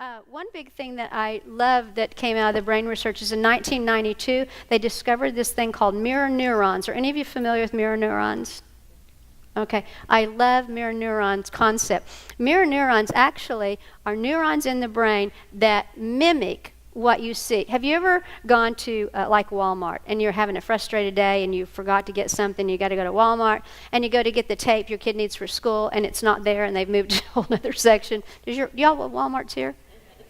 One big thing that I love that came out of the brain research is in 1992, they discovered this thing called mirror neurons. Are any of you familiar with mirror neurons? Okay, I love mirror neurons concept. Mirror neurons actually are neurons in the brain that mimic what you see. Have you ever gone to like Walmart and you're having a frustrated day and you forgot to get something, you got to go to Walmart and you go to get the tape your kid needs for school and it's not there and they've moved to a whole other section? Do y'all know Walmart's here?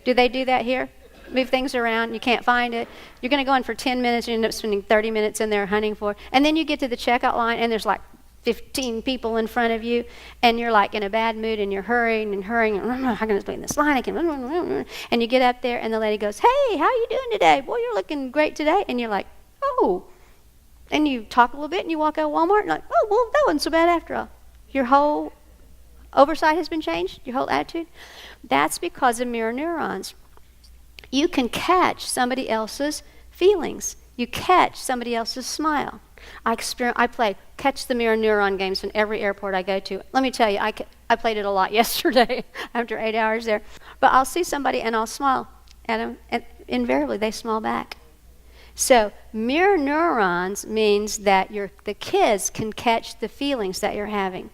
Do they do that here? Move things around, you can't find it. You're going to go in for 10 minutes and you end up spending 30 minutes in there hunting for it. And then you get to the checkout line and there's like 15 people in front of you, and you're like in a bad mood, and you're hurrying, I'm going to be in this line, and you get up there, and the lady goes, "Hey, how you doing today? Boy, you're looking great today." And you're like, "Oh." And you talk a little bit, and you walk out of Walmart, and you're like, "Oh, well, that wasn't so bad after all." Your whole oversight has been changed, your whole attitude. That's because of mirror neurons. You can catch somebody else's feelings. You catch somebody else's smile. I play catch the mirror neuron games in every airport I go to. Let me tell you, I played it a lot yesterday after 8 hours there. But I'll see somebody and I'll smile at them, and invariably they smile back. So mirror neurons means that the kids can catch the feelings that you're having.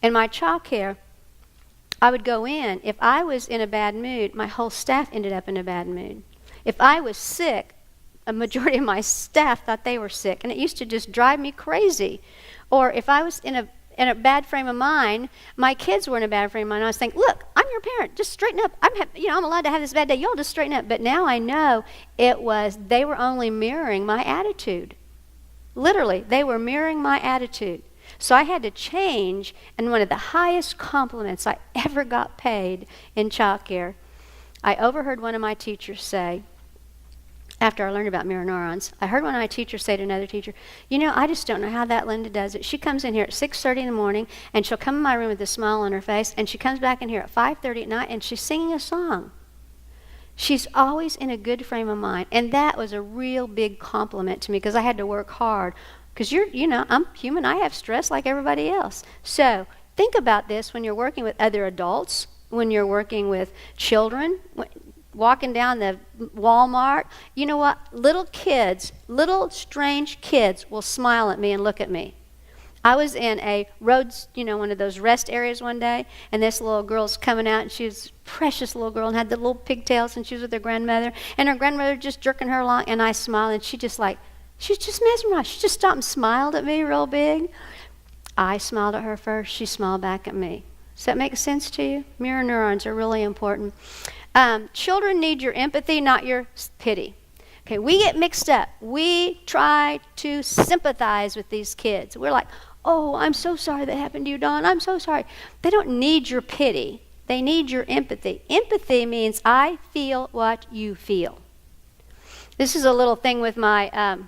In my child care, I would go in. If I was in a bad mood, my whole staff ended up in a bad mood. If I was sick, a majority of my staff thought they were sick, and it used to just drive me crazy. Or if I was in a bad frame of mind, my kids were in a bad frame of mind. I was thinking, "Look, I'm your parent. Just straighten up. I'm allowed to have this bad day. Y'all just straighten up." But now I know they were only mirroring my attitude. Literally, they were mirroring my attitude. So I had to change, and one of the highest compliments I ever got paid in childcare, I overheard one of my teachers say, after I learned about mirror neurons, I heard one of my teachers say to another teacher, "I just don't know how that Linda does it. She comes in here at 6:30 in the morning, and she'll come in my room with a smile on her face, and she comes back in here at 5:30 at night, and she's singing a song. She's always in a good frame of mind." And that was a real big compliment to me, because I had to work hard. Because I'm human. I have stress like everybody else. So think about this when you're working with other adults, when you're working with children, walking down the Walmart. You know what? Little strange kids will smile at me and look at me. I was in a roads, one of those rest areas one day, and this little girl's coming out, and she was a precious little girl and had the little pigtails, and she was with her grandmother, and her grandmother just jerking her along, and I smiled, and she's just mesmerized. She just stopped and smiled at me real big. I smiled at her first. She smiled back at me. Does that make sense to you? Mirror neurons are really important. Children need your empathy, not your pity. Okay, we get mixed up. We try to sympathize with these kids. We're like, "Oh, I'm so sorry that happened to you, Dawn. I'm so sorry." They don't need your pity. They need your empathy. Empathy means I feel what you feel. This is a little thing with my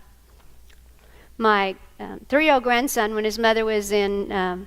3-year-old grandson when his mother was in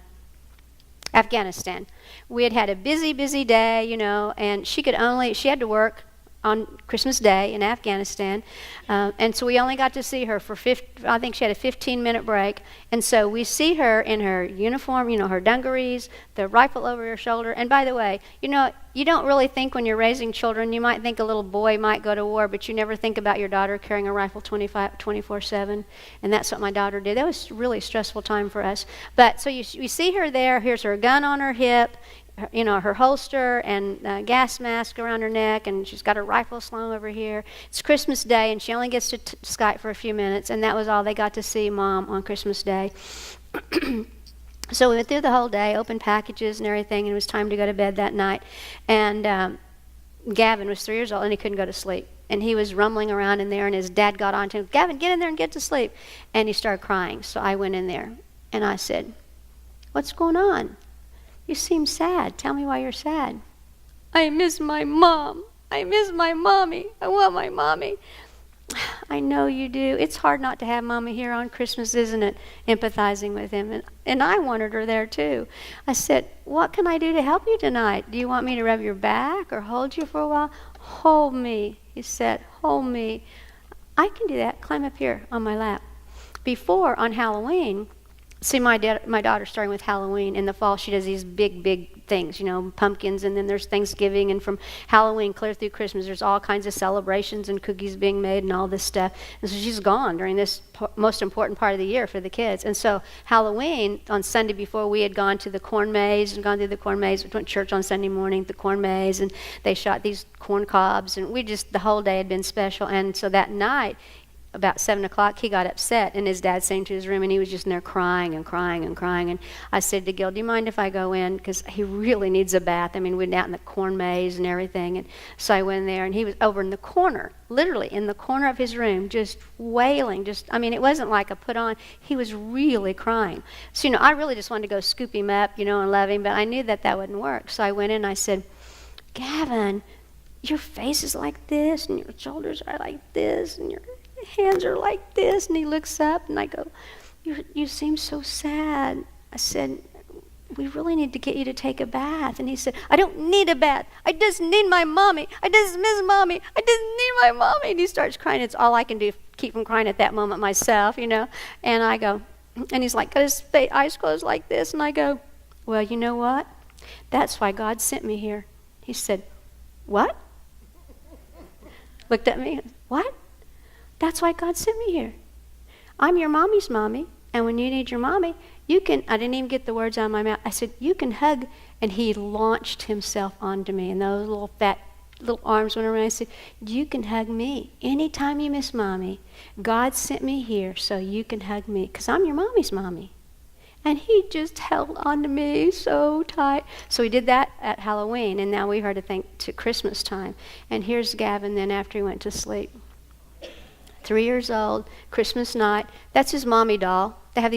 Afghanistan. We had a busy day, and she had to work on Christmas Day in Afghanistan, and so we only got to see her for I think she had a 15-minute break, and so we see her in her uniform, her dungarees, the rifle over her shoulder. And by the way, you don't really think when you're raising children, you might think a little boy might go to war, but you never think about your daughter carrying a rifle 24/7, and that's what my daughter did. That was a really stressful time for us. But so you see her there. Here's her gun on her hip, her holster and gas mask around her neck, and she's got her rifle slung over here. It's Christmas Day, and she only gets to Skype for a few minutes, and that was all they got to see Mom on Christmas Day. So we went through the whole day, opened packages and everything, and it was time to go to bed that night. And Gavin was 3 years old, and he couldn't go to sleep. And he was rumbling around in there, and his dad got on to him, "Gavin, get in there and get to sleep." And he started crying. So I went in there, and I said, "What's going on? You seem sad. Tell me why you're sad." "I miss my mom. I miss my mommy. I want my mommy." "I know you do. It's hard not to have Mommy here on Christmas, isn't it?" Empathizing with him. And I wanted her there too. I said, "What can I do to help you tonight? Do you want me to rub your back or hold you for a while?" "Hold me," he said. "Hold me." "I can do that. Climb up here on my lap." Before, on Halloween, See, my daughter's starting with Halloween. In the fall, she does these big things, pumpkins, and then there's Thanksgiving, and from Halloween clear through Christmas, there's all kinds of celebrations and cookies being made and all this stuff. And so she's gone during this most important part of the year for the kids. And so Halloween, on Sunday before, we had gone to the corn maze and gone through the corn maze. We went to church on Sunday morning, the corn maze, and they shot these corn cobs, and the whole day had been special. And so that night, about 7 o'clock, he got upset, and his dad sent him to his room, and he was just in there crying. And I said to Gil, do you mind if I go in? Because he really needs a bath. I mean, we'd been out in the corn maze and everything. And so I went in there, and he was over in the corner, literally in the corner of his room, just wailing. It wasn't like a put on. He was really crying. So, I really just wanted to go scoop him up, and love him, but I knew that wouldn't work. So I went in, and I said, Gavin, your face is like this, and your shoulders are like this, and your hands are like this. And he looks up, and I go, you seem so sad. I said, we really need to get you to take a bath. And he said, I don't need a bath. I just need my mommy. I just miss mommy. I just need my mommy. And he starts crying. It's all I can do to keep from crying at that moment myself, And I go, and he's like, got his eyes closed like this. And I go, well, you know what? That's why God sent me here. He said, what? Looked at me, what? That's why God sent me here. I'm your mommy's mommy, and when you need your mommy, I didn't even get the words out of my mouth. I said, you can hug. And he launched himself onto me, and those little fat little arms went around. I said, you can hug me anytime you miss mommy. God sent me here so you can hug me, because I'm your mommy's mommy. And he just held onto me so tight. So we did that at Halloween, and now we heard to Christmas time. And here's Gavin then after he went to sleep. 3 years old, Christmas night. That's his mommy doll. They have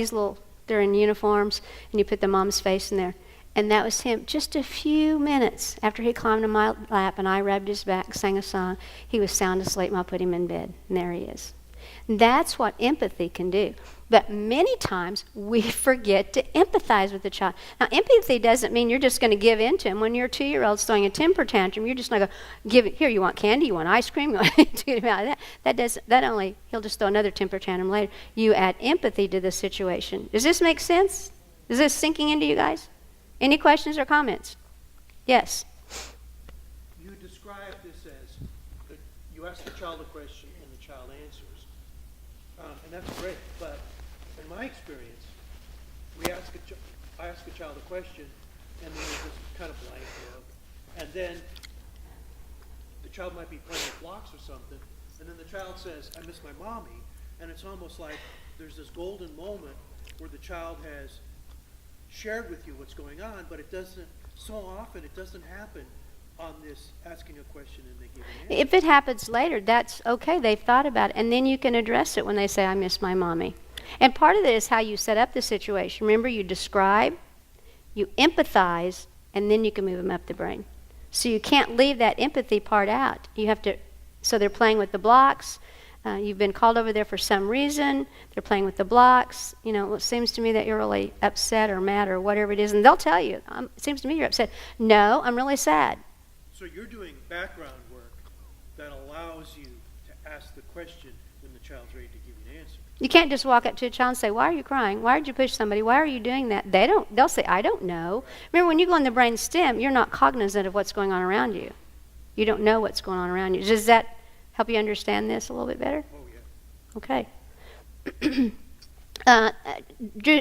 they're in uniforms, and you put the mom's face in there. And that was him. Just a few minutes after he climbed on my lap and I rubbed his back, sang a song, he was sound asleep, and I put him in bed. And there he is. That's what empathy can do. But many times we forget to empathize with the child. Now, empathy doesn't mean you're just going to give in to him. When your 2-year-old's throwing a temper tantrum, you're just not going to give it. Here, you want candy? You want ice cream? You want to get him out of that. He'll just throw another temper tantrum later. You add empathy to the situation. Does this make sense? Is this sinking into you guys? Any questions or comments? Yes. You describe this as you ask the child a question and the child answers. And that's great, but in my experience, I ask a child a question, and then there's this kind of blank look, and then the child might be playing with blocks or something, and then the child says, I miss my mommy, and it's almost like there's this golden moment where the child has shared with you what's going on, but it doesn't happen on this asking a question and they give an answer. If it happens later, that's okay. They've thought about it. And then you can address it when they say, I miss my mommy. And part of it is how you set up the situation. Remember, you describe, you empathize, and then you can move them up the brain. So you can't leave that empathy part out. You have to, so they're playing with the blocks. You've been called over there for some reason. They're playing with the blocks. It seems to me that you're really upset or mad or whatever it is. And they'll tell you, it seems to me you're upset. No, I'm really sad. So you're doing background work that allows you to ask the question when the child's ready to give you an answer. You can't just walk up to a child and say, why are you crying? Why did you push somebody? Why are you doing that? They'll say, I don't know. Remember, when you go in the brain stem, you're not cognizant of what's going on around you. You don't know what's going on around you. Does that help you understand this a little bit better? Oh, yeah. Okay.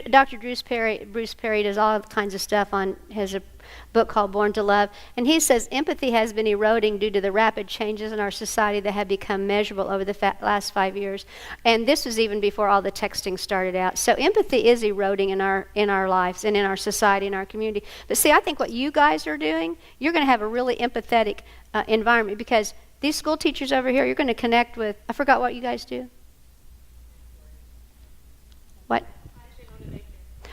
Dr. Bruce Perry does all kinds of stuff has a book called Born to Love, and he says empathy has been eroding due to the rapid changes in our society that have become measurable over the last 5 years. And this was even before all the texting started out. So empathy is eroding in our lives and in our society, in our community. But see, I think what you guys are doing, you're going to have a really empathetic environment, because these school teachers over here, you're going to connect with, I forgot what you guys do. What?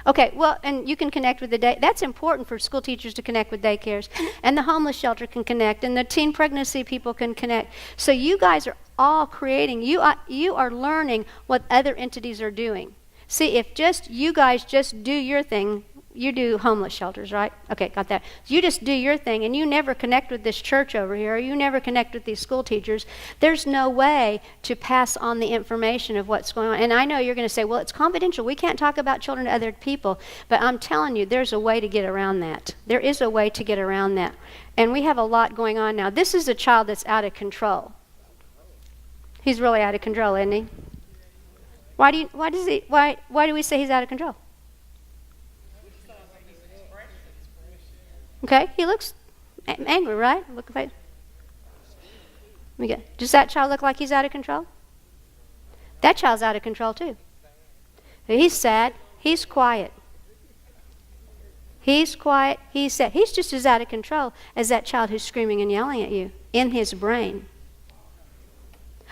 Okay, well, and you can connect with the day. That's important for school teachers to connect with daycares. And the homeless shelter can connect, and the teen pregnancy people can connect. So you guys are all creating, you are learning what other entities are doing. See, if just you guys just do your thing, you do homeless shelters, right? Okay, got that. You just do your thing, and you never connect with this church over here, or you never connect with these school teachers. There's no way to pass on the information of what's going on. And I know you're going to say, well, it's confidential. We can't talk about children to other people. But I'm telling you, there's a way to get around that. There is a way to get around that. And we have a lot going on now. This is a child that's out of control. He's really out of control, isn't he? Why do we say he's out of control? Okay, he looks angry, right? Look at face. Does that child look like he's out of control? That child's out of control too. He's sad. He's quiet. He's quiet. He's sad. He's just as out of control as that child who's screaming and yelling at you in his brain.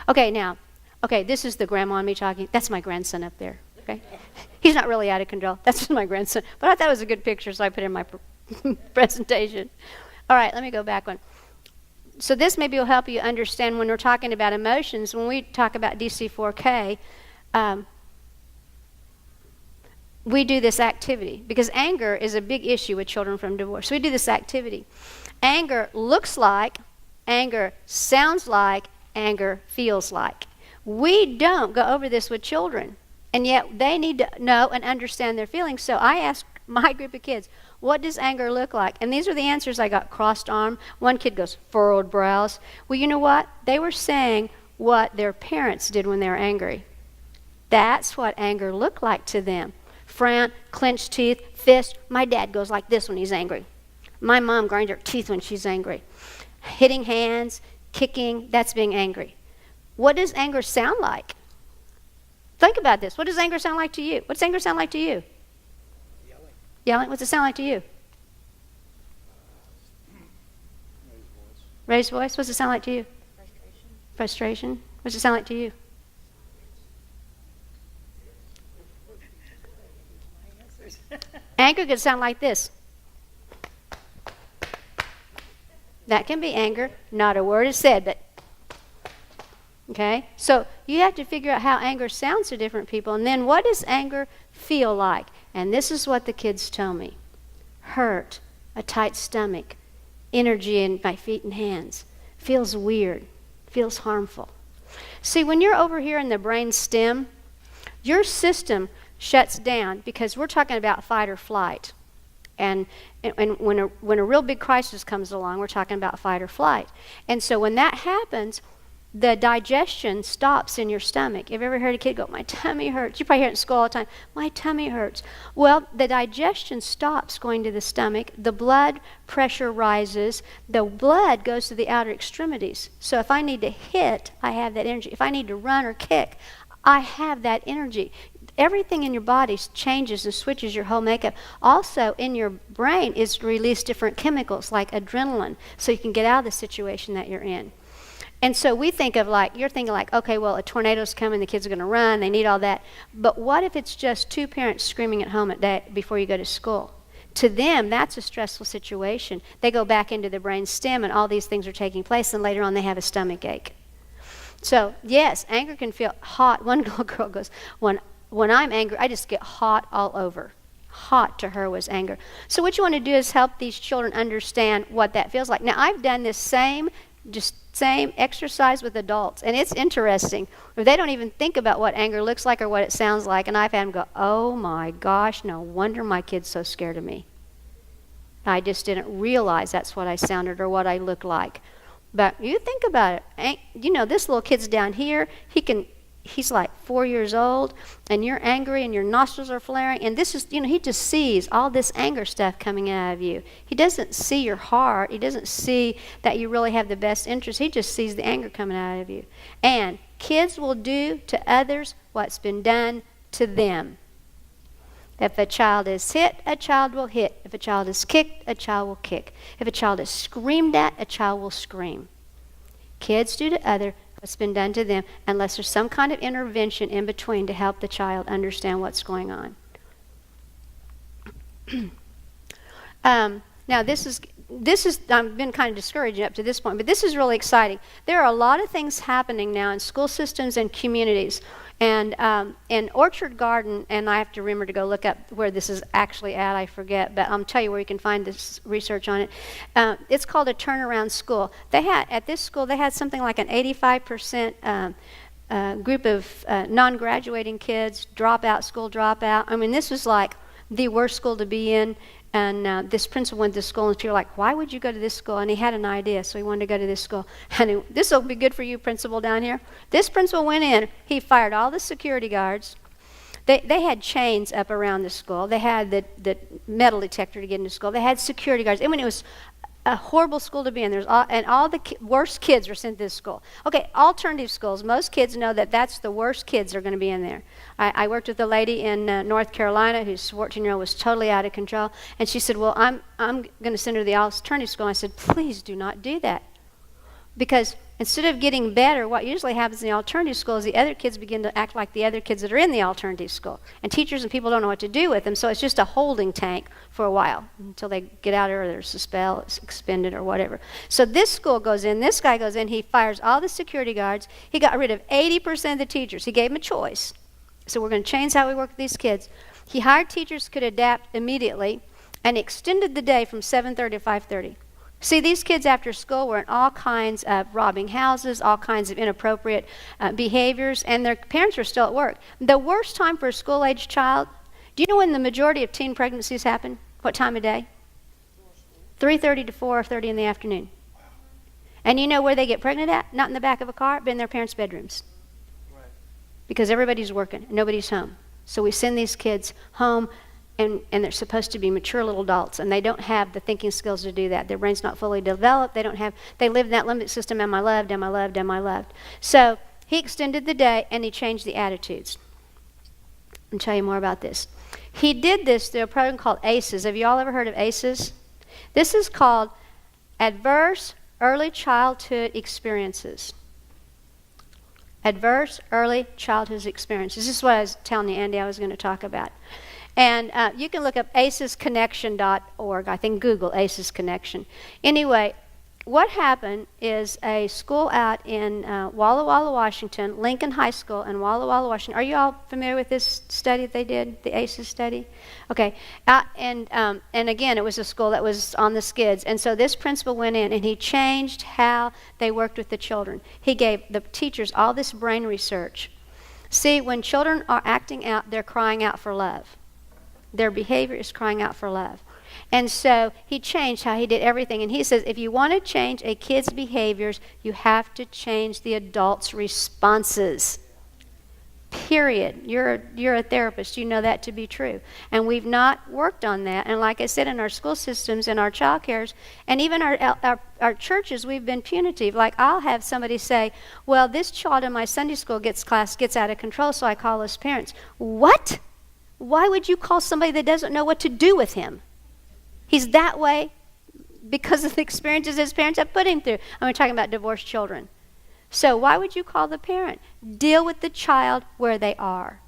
Okay, this is the grandma and me talking. That's my grandson up there. Okay, he's not really out of control. That's my grandson. But I thought it was a good picture, so I put it in my presentation. All right, let me go back one. So this maybe will help you understand when we're talking about emotions. When we talk about DC4K, we do this activity because anger is a big issue with children from divorce. So we do this activity. Anger looks like, anger sounds like, anger feels like. We don't go over this with children, and yet they need to know and understand their feelings. So I ask my group of kids, what does anger look like? And these are the answers I got. Crossed arm. One kid goes, furrowed brows. Well, you know what? They were saying what their parents did when they were angry. That's what anger looked like to them. Frown, clenched teeth, fist. My dad goes like this when he's angry. My mom grinds her teeth when she's angry. Hitting hands, kicking, that's being angry. What does anger sound like? Think about this. What does anger sound like to you? What does anger sound like to you? Yelling? What's it sound like to you? Raised voice. What's it sound like to you? Frustration. What's it sound like to you? Anger could sound like this. That can be anger. Not a word is said, but okay? So you have to figure out how anger sounds to different people. And then what does anger feel like? And this is what the kids tell me. Hurt, a tight stomach, energy in my feet and hands. Feels weird, feels harmful. See, when you're over here in the brain stem, your system shuts down because we're talking about fight or flight. And when a real big crisis comes along, we're talking about fight or flight. And so when that happens, the digestion stops in your stomach. Have you ever heard a kid go, my tummy hurts? You probably hear it in school all the time. My tummy hurts. Well, the digestion stops going to the stomach. The blood pressure rises. The blood goes to the outer extremities. So if I need to hit, I have that energy. If I need to run or kick, I have that energy. Everything in your body changes and switches your whole makeup. Also, in your brain is released different chemicals like adrenaline so you can get out of the situation that you're in. And so we think of you're thinking okay, well, a tornado's coming, the kids are going to run, they need all that. But what if it's just two parents screaming at home before you go to school? To them, that's a stressful situation. They go back into the brain stem and all these things are taking place, and later on they have a stomach ache. So, yes, anger can feel hot. One little girl goes, when I'm angry, I just get hot all over. Hot to her was anger. So what you want to do is help these children understand what that feels like. Now, I've done this same exercise with adults, and it's interesting. They don't even think about what anger looks like or what it sounds like, and I've had them go, oh my gosh, no wonder my kid's so scared of me. I just didn't realize that's what I sounded or what I looked like. But you think about it. This little kid's down here. He's like 4 years old, and you're angry, and your nostrils are flaring, and this is, he just sees all this anger stuff coming out of you. He doesn't see your heart. He doesn't see that you really have the best interest. He just sees the anger coming out of you. And kids will do to others what's been done to them. If a child is hit, a child will hit. If a child is kicked, a child will kick. If a child is screamed at, a child will scream. Kids do to others what's been done to them, unless there's some kind of intervention in between to help the child understand what's going on. Now, this is I've been kind of discouraged up to this point, but this is really exciting. There are a lot of things happening now in school systems and communities. And in Orchard Garden, and I have to remember to go look up where this is actually at, I forget, but I'll tell you where you can find this research on it. It's called a turnaround school. At this school, they had something like an 85% group of non-graduating kids, school dropout. I mean, this was like the worst school to be in. And this principal went to school, and she was like, why would you go to this school? And he had an idea, so he wanted to go to this school. And this will be good for you, principal down here. This principal went in. He fired all the security guards. They had chains up around the school. They had the metal detector to get into school. They had security guards. I mean, it was a horrible school to be in. All the worst kids were sent to this school. Okay, alternative schools. Most kids know that that's the worst kids are going to be in there. I worked with a lady in North Carolina whose 14-year-old was totally out of control, and she said, well, I'm going to send her to the alternative school. I said, please do not do that. Because instead of getting better, what usually happens in the alternative school is the other kids begin to act like the other kids that are in the alternative school. And teachers and people don't know what to do with them, so it's just a holding tank for a while until they get out or they're suspended or whatever. So this school goes in, this guy goes in, he fires all the security guards. He got rid of 80% of the teachers. He gave them a choice. So we're going to change how we work with these kids. He hired teachers who could adapt immediately and extended the day from 7:30 to 5:30. See, these kids after school were in all kinds of robbing houses, all kinds of inappropriate behaviors, and their parents were still at work. The worst time for a school-aged child, do you know when the majority of teen pregnancies happen? What time of day? 3:30 to 4:30 in the afternoon. And you know where they get pregnant at? Not in the back of a car, but in their parents' bedrooms. Right. Because everybody's working, and nobody's home. So we send these kids home, and they're supposed to be mature little adults, and they don't have the thinking skills to do that. Their brain's not fully developed. They live in that limbic system, am I loved, am I loved, am I loved? So he extended the day, and he changed the attitudes. I'll tell you more about this. He did this through a program called ACEs. Have you all ever heard of ACEs? This is called Adverse Early Childhood Experiences. Adverse Early Childhood Experiences. This is what I was telling you, Andy, I was going to talk about. And you can look up acesconnection.org. I think Google ACES Connection. Anyway, what happened is a school out in Walla Walla, Washington, Lincoln High School in Walla Walla, Washington. Are you all familiar with this study that they did, the ACES study? Okay. And again, it was a school that was on the skids. And so this principal went in and he changed how they worked with the children. He gave the teachers all this brain research. See, when children are acting out, they're crying out for love. Their behavior is crying out for love. And so he changed how he did everything. And he says, if you want to change a kid's behaviors, you have to change the adult's responses. Period. You're a therapist. You know that to be true. And we've not worked on that. And like I said, in our school systems, in our child cares, and even our churches, we've been punitive. Like I'll have somebody say, well, this child in my Sunday school class gets out of control, so I call his parents. What? Why would you call somebody that doesn't know what to do with him? He's that way because of the experiences his parents have put him through. I'm talking about divorced children. So why would you call the parent? Deal with the child where they are.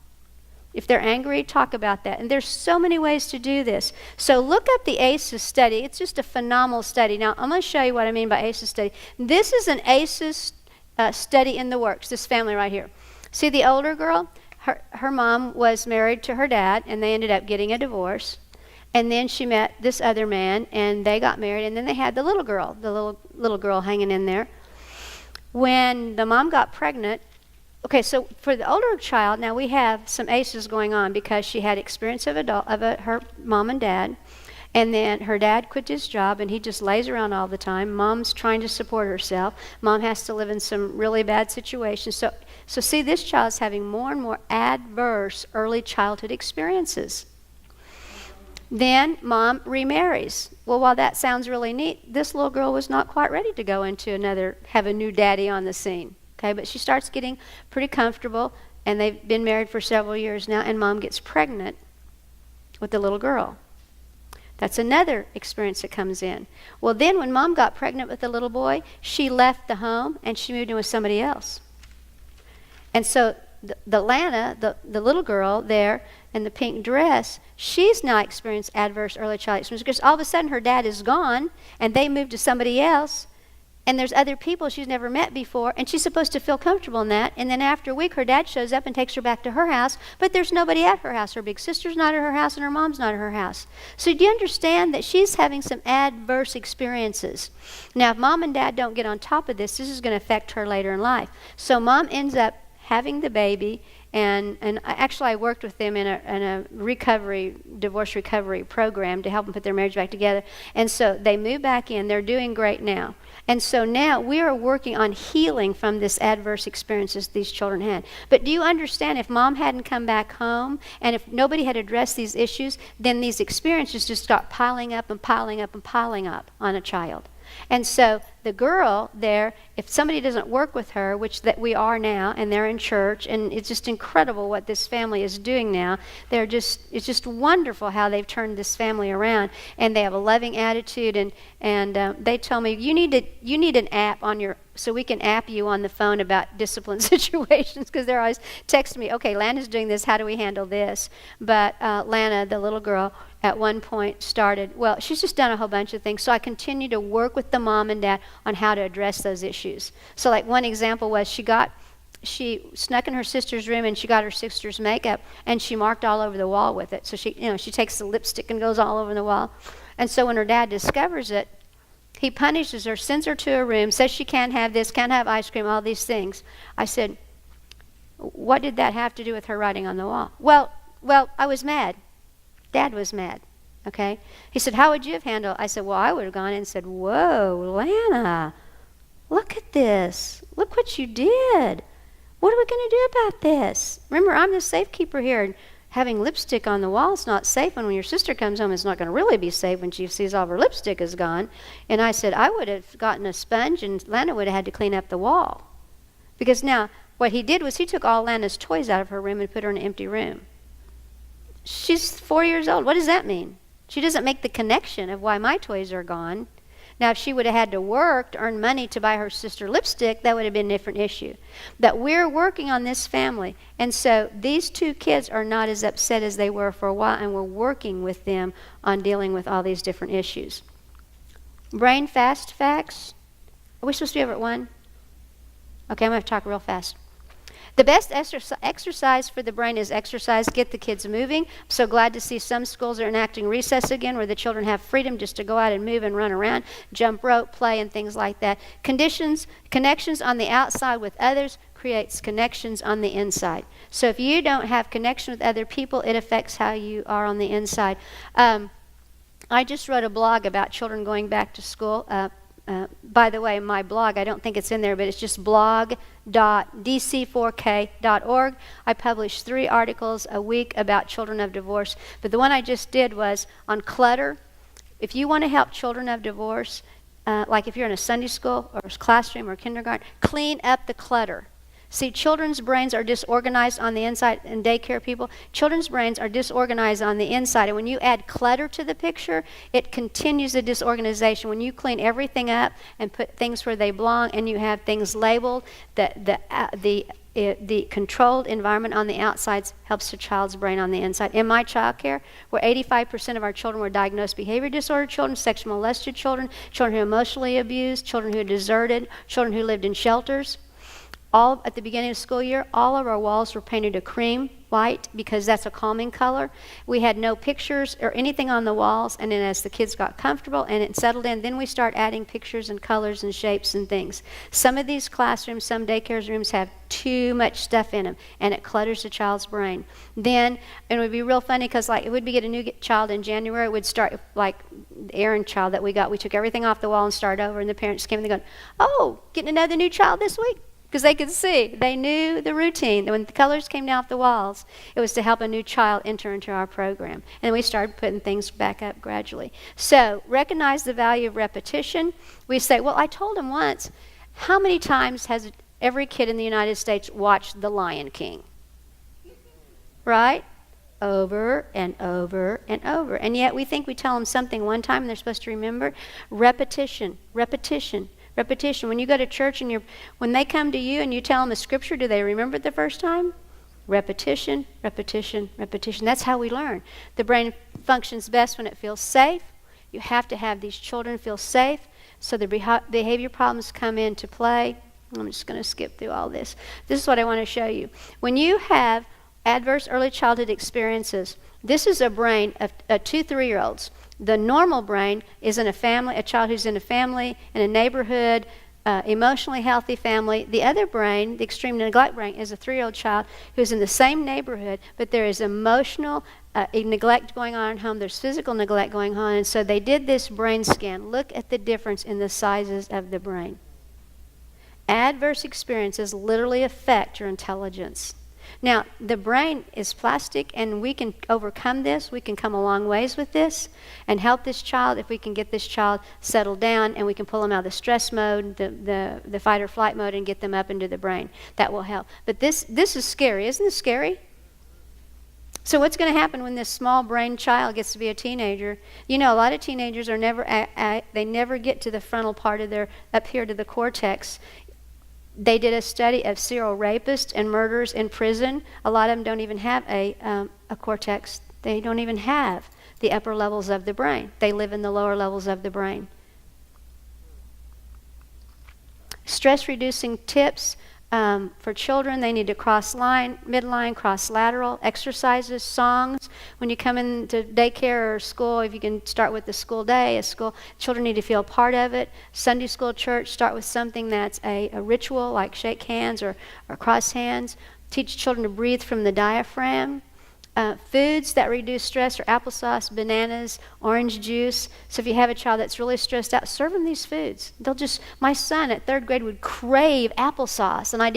If they're angry, talk about that. And there's so many ways to do this. So look up the ACEs study. It's just a phenomenal study. Now, I'm going to show you what I mean by ACEs study. This is an ACEs study in the works, this family right here. See the older girl? Her mom was married to her dad, and they ended up getting a divorce. And then she met this other man, and they got married, and then they had the little girl hanging in there. When the mom got pregnant, okay, so for the older child, now we have some ACEs going on because she had experience of her mom and dad, and then her dad quit his job, and he just lays around all the time. Mom's trying to support herself. Mom has to live in some really bad situations. So see, this child's having more and more adverse early childhood experiences. Then mom remarries. Well, while that sounds really neat, this little girl was not quite ready to go into have a new daddy on the scene. Okay, but she starts getting pretty comfortable, and they've been married for several years now, and mom gets pregnant with the little girl. That's another experience that comes in. Well, then when mom got pregnant with the little boy, she left the home and she moved in with somebody else. And so the Lana, the little girl there, in the pink dress, she's now experienced adverse early childhood experience because all of a sudden her dad is gone and they moved to somebody else. And there's other people she's never met before, and she's supposed to feel comfortable in that. And then after a week, her dad shows up and takes her back to her house, but there's nobody at her house. Her big sister's not at her house, and her mom's not at her house. So do you understand that she's having some adverse experiences? Now, if mom and dad don't get on top of this is going to affect her later in life. So mom ends up having the baby, and I worked with them in a divorce recovery program to help them put their marriage back together. And so they moved back in. They're doing great now. And so now we are working on healing from this adverse experiences these children had. But do you understand, if mom hadn't come back home and if nobody had addressed these issues, then these experiences just got piling up and piling up and piling up on a child. And so the girl there, if somebody doesn't work with her, which that we are now, and they're in church, and it's just incredible what this family is doing now. It's just wonderful how they've turned this family around, and they have a loving attitude. And they tell me you need an app on your so we can app you on the phone about discipline situations, because they're always texting me, okay, Lana's doing this, how do we handle this? But Lana, the little girl, at one point she's just done a whole bunch of things. So I continue to work with the mom and dad on how to address those issues. So like one example was she snuck in her sister's room and she got her sister's makeup and she marked all over the wall with it. So she takes the lipstick and goes all over the wall. And so when her dad discovers it, he punishes her, sends her to a room, says she can't have this, can't have ice cream, all these things. I said, what did that have to do with her writing on the wall? Well, I was mad. Dad was mad, okay? He said, how would you have handled it? I said, well, I would have gone in and said, whoa, Lana, look at this. Look what you did. What are we going to do about this? Remember, I'm the safekeeper here. And having lipstick on the wall is not safe. And when your sister comes home, it's not going to really be safe when she sees all of her lipstick is gone. And I said, I would have gotten a sponge and Lana would have had to clean up the wall. Because now, what he did was he took all Lana's toys out of her room and put her in an empty room. She's 4 years old. What does that mean? She doesn't make the connection of why my toys are gone. Now, if she would have had to work to earn money to buy her sister lipstick, that would have been a different issue. But we're working on this family. And so these two kids are not as upset as they were for a while, and we're working with them on dealing with all these different issues. Brain fast facts. Are we supposed to be over at 1? Okay, I'm going to talk real fast. The best exercise for the brain is exercise. Get the kids moving. I'm so glad to see some schools are enacting recess again, where the children have freedom just to go out and move and run around, jump rope, play, and things like that. Connections on the outside with others creates connections on the inside. So if you don't have connection with other people, it affects how you are on the inside. I just wrote a blog about children going back to school. By the way, my blog, I don't think it's in there, but it's just blog.dc4k.org. I publish 3 articles a week about children of divorce. But the one I just did was on clutter. If you want to help children of divorce, like if you're in a Sunday school or a classroom or kindergarten, clean up the clutter. See, children's brains are disorganized on the inside, and daycare people, children's brains are disorganized on the inside. And when you add clutter to the picture, it continues the disorganization. When you clean everything up and put things where they belong, and you have things labeled, the controlled environment on the outside helps the child's brain on the inside. In my child care, where 85% of our children were diagnosed behavior disorder children, sexually molested children, children who were emotionally abused, children who were deserted, children who lived in shelters. All at the beginning of the school year, all of our walls were painted a cream white because that's a calming color. We had no pictures or anything on the walls, and then as the kids got comfortable and it settled in, then we start adding pictures and colors and shapes and things. Some of these classrooms, some daycare rooms have too much stuff in them, and it clutters the child's brain. Then, and it would be real funny because like, it would be get a new child in January, it would start like the Aaron child that we got. We took everything off the wall and started over, and the parents came and they go, oh, getting another new child this week? Because they could see, they knew the routine. When the colors came down off the walls, it was to help a new child enter into our program. And we started putting things back up gradually. So recognize the value of repetition. We say, well, I told him once, how many times has every kid in the United States watched The Lion King? Right? Over and over and over. And yet we think we tell them something one time and they're supposed to remember. Repetition, repetition. Repetition. When you go to church and when they come to you and you tell them a scripture, do they remember it the first time? Repetition, repetition, repetition. That's how we learn. The brain functions best when it feels safe. You have to have these children feel safe so the behavior problems come into play. I'm just going to skip through all this. This is what I want to show you. When you have adverse early childhood experiences, this is a brain of 2 3-year-olds. The normal brain is in a family, a child who's in a family, in a neighborhood, emotionally healthy family. The other brain, the extreme neglect brain, is a 3-year-old child who's in the same neighborhood, but there is emotional neglect going on at home. There's physical neglect going on. And so they did this brain scan. Look at the difference in the sizes of the brain. Adverse experiences literally affect your intelligence. Now, the brain is plastic, and we can overcome this. We can come a long ways with this and help this child if we can get this child settled down, and we can pull them out of the stress mode, the fight or flight mode, and get them up into the brain. That will help. But this is scary. Isn't this scary? So what's going to happen when this small brain child gets to be a teenager? You know, a lot of teenagers are they never get to the frontal part of their, up here to the cortex. They did a study of serial rapists and murderers in prison. A lot of them don't even have a cortex. They don't even have the upper levels of the brain. They live in the lower levels of the brain. Stress-reducing tips for children: they need to cross line, midline, cross lateral, exercises, songs. When you come into daycare or school, if you can start with the school day, children need to feel part of it. Sunday school, church, start with something that's a ritual, like shake hands or cross hands. Teach children to breathe from the diaphragm. Foods that reduce stress are applesauce, bananas, orange juice. So if you have a child that's really stressed out, serve them these foods. My son at 3rd grade would crave applesauce, and I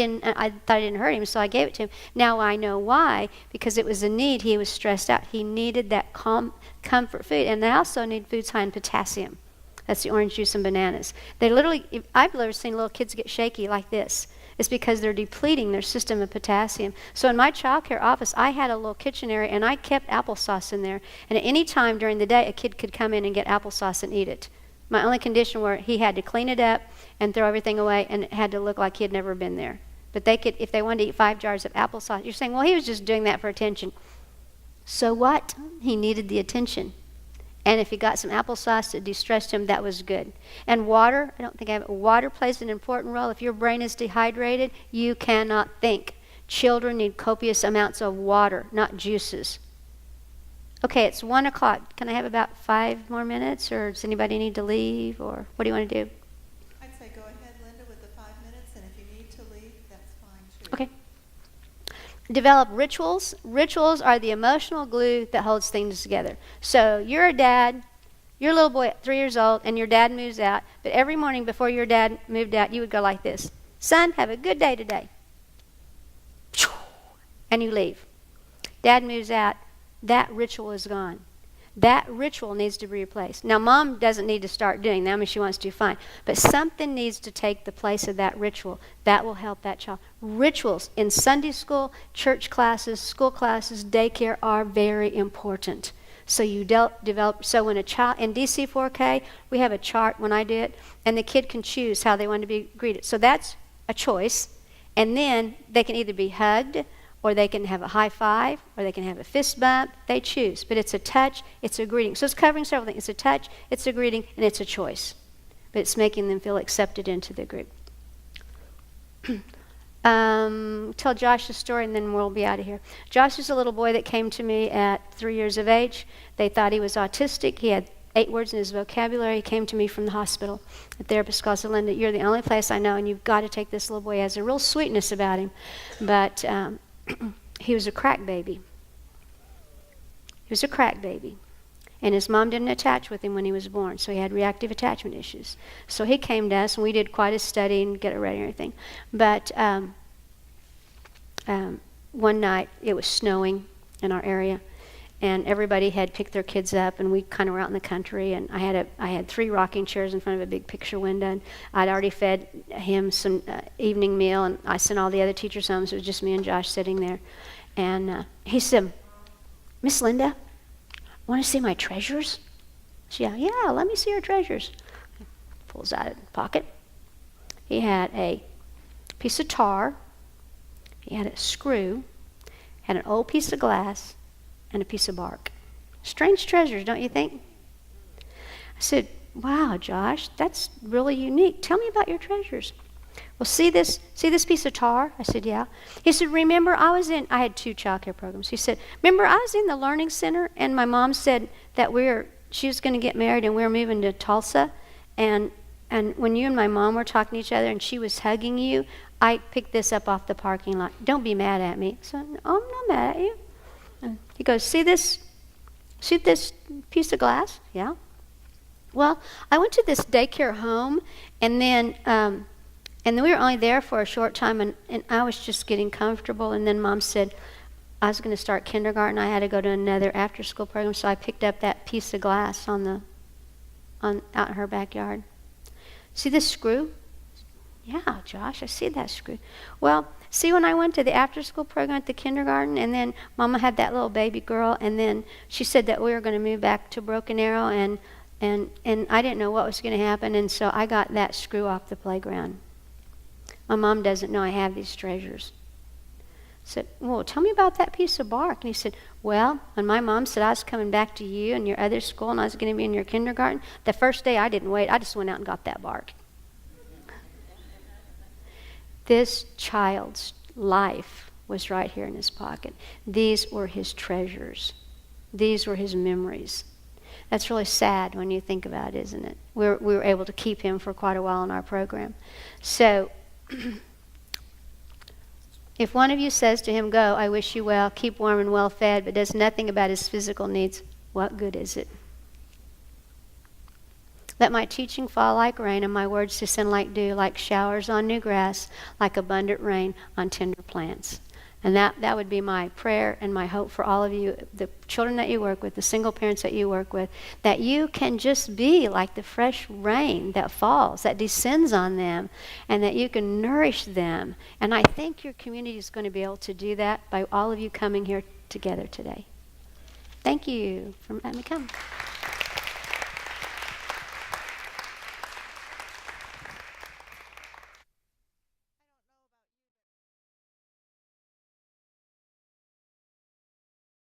thought it didn't hurt him, so I gave it to him. Now I know why, because it was a need. He was stressed out. He needed that comfort food, and they also need foods high in potassium. That's the orange juice and bananas. I've never seen little kids get shaky like this. It's because they're depleting their system of potassium. So in my child care office, I had a little kitchen area, and I kept applesauce in there. And at any time during the day, a kid could come in and get applesauce and eat it. My only condition were he had to clean it up and throw everything away, and it had to look like he had never been there. But they could, if they wanted to eat 5 jars of applesauce, you're saying, well, he was just doing that for attention. So what? He needed the attention. And if he got some applesauce that de-stressed him, that was good. And water, water plays an important role. If your brain is dehydrated, you cannot think. Children need copious amounts of water, not juices. Okay, it's 1 o'clock. Can I have about 5 more minutes, or does anybody need to leave, or what do you want to do? I'd say go ahead, Linda, with the 5 minutes, and if you need to leave, that's fine too. Okay. Develop rituals. Rituals are the emotional glue that holds things together. So you're a dad, you're a little boy at 3 years old, and your dad moves out. But every morning before your dad moved out, you would go like this: "Son, have a good day today." And you leave. Dad moves out. That ritual is gone. That ritual needs to be replaced. Now, Mom doesn't need to start doing that. I mean, she wants to do fine. But something needs to take the place of that ritual. That will help that child. Rituals in Sunday school, church classes, school classes, daycare are very important. So you develop. So when a child, in DC4K, we have a chart when I do it, and the kid can choose how they want to be greeted. So that's a choice. And then they can either be hugged, or they can have a high five, or they can have a fist bump. They choose. But it's a touch, it's a greeting. So it's covering several things. It's a touch, it's a greeting, and it's a choice. But it's making them feel accepted into the group. Tell Josh the story, and then we'll be out of here. Josh is a little boy that came to me at 3 years of age. They thought he was autistic. He had 8 words in his vocabulary. He came to me from the hospital. The therapist called, said, "Linda, you're the only place I know, and you've got to take this little boy." He has a real sweetness about him. But he was a crack baby. He was a crack baby. And his mom didn't attach with him when he was born, so he had reactive attachment issues. So he came to us, and we did quite a study and get it ready and everything. But one night, it was snowing in our area, and everybody had picked their kids up, and we kind of were out in the country, and I had 3 rocking chairs in front of a big picture window, and I'd already fed him some evening meal, and I sent all the other teachers home, so it was just me and Josh sitting there. And he said, "Miss Linda, want to see my treasures?" She said, "Yeah, let me see your treasures." Pulls out of the pocket. He had a piece of tar. He had a screw. had an old piece of glass and a piece of bark. Strange treasures, don't you think? I said, wow, Josh, that's really unique. Tell me about your treasures. Well, see this piece of tar? I said, yeah. He said, remember, I had 2 child care programs. He said, remember, I was in the learning center, and my mom said that she was going to get married, and we were moving to Tulsa, and when you and my mom were talking to each other, and she was hugging you, I picked this up off the parking lot. Don't be mad at me. So, oh, I'm not mad at you. And he goes, see this piece of glass? Yeah. Well, I went to this daycare home, and then we were only there for a short time, and I was just getting comfortable. And then Mom said I was going to start kindergarten. I had to go to another after-school program, so I picked up that piece of glass out in her backyard. See this screw? Yeah, Josh, I see that screw. Well, see, when I went to the after-school program at the kindergarten, and then Mama had that little baby girl, and then she said that we were going to move back to Broken Arrow, and I didn't know what was going to happen, and so I got that screw off the playground. My mom doesn't know I have these treasures. I said, well, tell me about that piece of bark. And he said, well, when my mom said I was coming back to you and your other school and I was going to be in your kindergarten, the first day I didn't wait. I just went out and got that bark. This child's life was right here in his pocket. These were his treasures. These were his memories. That's really sad when you think about it, isn't it? We were able to keep him for quite a while in our program. So if one of you says to him, go, I wish you well, keep warm and well fed, but does nothing about his physical needs, what good is it? Let my teaching fall like rain and my words descend like dew, like showers on new grass, like abundant rain on tender plants. And that would be my prayer and my hope for all of you, the children that you work with, the single parents that you work with, that you can just be like the fresh rain that falls, that descends on them, and that you can nourish them. And I think your community is going to be able to do that by all of you coming here together today. Thank you for letting me come.